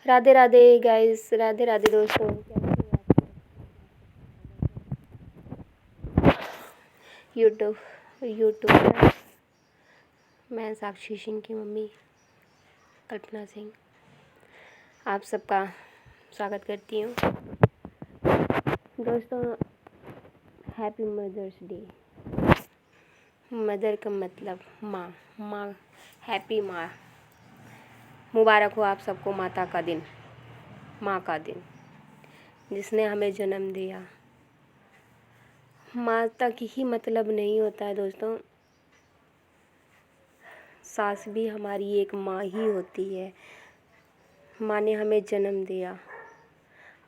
Radhe Radhe guys, Radhe Radhe दोस्तों। YouTube YouTube मैं साक्षी सिंह की मम्मी कल्पना सिंह आप सबका स्वागत करती हूँ। दोस्तों, हैप्पी मदर्स डे। मदर का मतलब माँ। हैप्पी माँ। मुबारक हो आप सबको माता का दिन, माँ का दिन, जिसने हमें जन्म दिया। माता की ही मतलब नहीं होता है दोस्तों, सास भी हमारी एक माँ ही होती है। माँ ने हमें जन्म दिया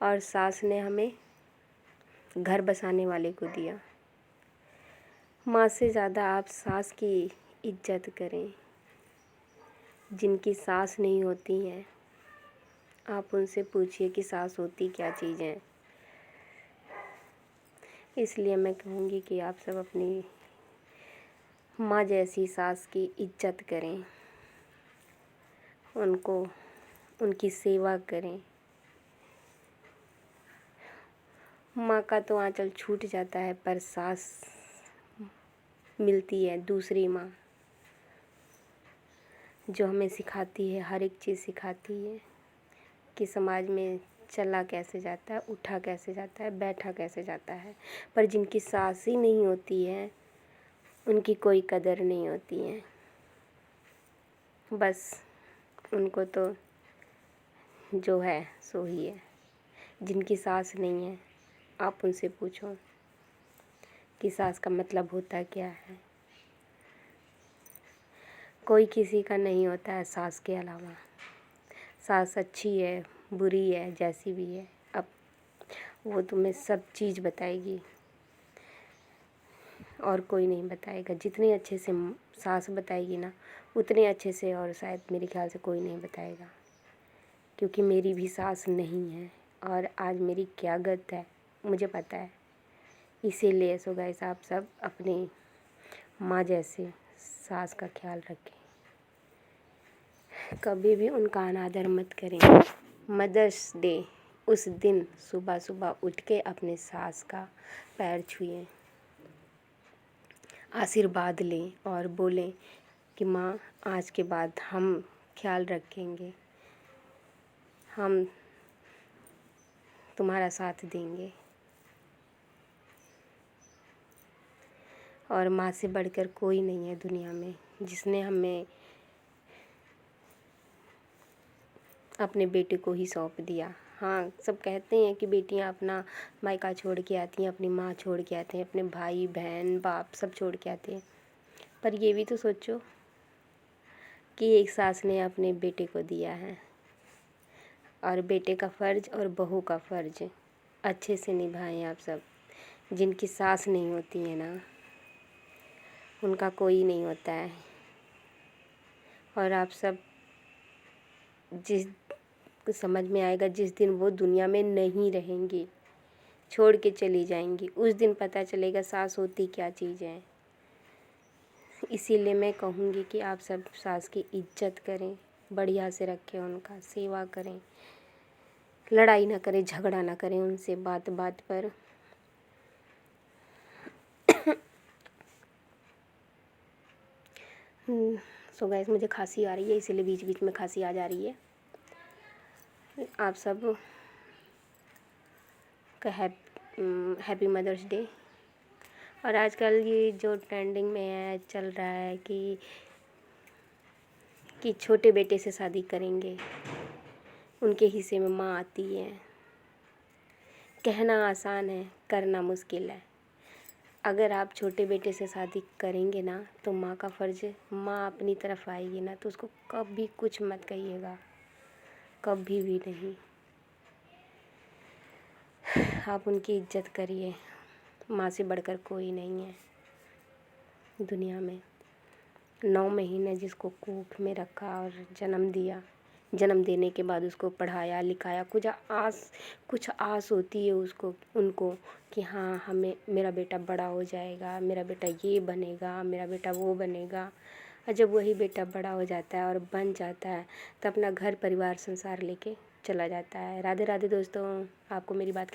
और सास ने हमें घर बसाने वाले को दिया। माँ से ज़्यादा आप सास की इज्जत करें। जिनकी सास नहीं होती हैं, आप उनसे पूछिए कि सास होती क्या चीज़ है। इसलिए मैं कहूँगी कि आप सब अपनी माँ जैसी सास की इज्जत करें, उनकी सेवा करें। माँ का तो आंचल छूट जाता है, पर सास मिलती है, दूसरी माँ, जो हमें सिखाती है, हर एक चीज़ सिखाती है कि समाज में चला कैसे जाता है, उठा कैसे जाता है, बैठा कैसे जाता है। पर जिनकी सास ही नहीं होती है, उनकी कोई कदर नहीं होती है। बस उनको तो जो है सो ही है। जिनकी सास नहीं है, आप उनसे पूछो कि सास का मतलब होता क्या है। कोई किसी का नहीं होता है सास के अलावा। सास अच्छी है, बुरी है, जैसी भी है, अब वो तुम्हें सब चीज़ बताएगी और कोई नहीं बताएगा। जितने अच्छे से सास बताएगी ना, उतने अच्छे से और शायद मेरे ख्याल से कोई नहीं बताएगा। क्योंकि मेरी भी सास नहीं है और आज मेरी क्या गत है मुझे पता है। इसीलिए सो गाइस, आप सब अपनी माँ जैसे सास का ख्याल रखें, कभी भी उनका अनादर मत करें। मदर्स डे उस दिन सुबह सुबह उठ के अपने सास का पैर छुएं, आशीर्वाद लें और बोलें कि माँ, आज के बाद हम ख्याल रखेंगे, हम तुम्हारा साथ देंगे। और माँ से बढ़कर कोई नहीं है दुनिया में, जिसने हमें अपने बेटे को ही सौंप दिया। हाँ, सब कहते हैं कि बेटियां अपना मायका छोड़ के आती हैं, अपनी माँ छोड़ के आते हैं, अपने भाई बहन बाप सब छोड़ के आते हैं। पर ये भी तो सोचो कि एक सास ने अपने बेटे को दिया है, और बेटे का फ़र्ज़ और बहू का फ़र्ज़ अच्छे से निभाएं आप सब। जिनकी सास नहीं होती है ना, उनका कोई नहीं होता है। और आप सब जिस समझ में आएगा, जिस दिन वो दुनिया में नहीं रहेंगी, छोड़ के चली जाएंगी, उस दिन पता चलेगा सास होती क्या चीज़ है। इसीलिए मैं कहूँगी कि आप सब सास की इज्जत करें, बढ़िया से रखें, उनका सेवा करें, लड़ाई ना करें, झगड़ा ना करें उनसे बात बात पर। सो गाइस, मुझे खांसी आ रही है, इसीलिए बीच बीच में खांसी आ जा रही है। आप सब का हैप्पी मदर्स डे। और आजकल ये जो ट्रेंडिंग में है, चल रहा है कि छोटे बेटे से शादी करेंगे, उनके हिस्से में माँ आती है। कहना आसान है, करना मुश्किल है। अगर आप छोटे बेटे से शादी करेंगे ना, तो माँ का फ़र्ज़, माँ अपनी तरफ आएगी ना, तो उसको कभी कुछ मत कहिएगा, कभी भी नहीं। आप उनकी इज्जत करिए, माँ से बढ़कर कोई नहीं है दुनिया में। 9 महीने जिसको कोख में रखा और जन्म दिया, जन्म देने के बाद उसको पढ़ाया लिखाया, कुछ आस होती है उनको कि हाँ, हमें मेरा बेटा बड़ा हो जाएगा, मेरा बेटा ये बनेगा, मेरा बेटा वो बनेगा। और जब वही बेटा बड़ा हो जाता है और बन जाता है, तो अपना घर परिवार संसार लेके चला जाता है। राधे राधे दोस्तों, आपको मेरी बात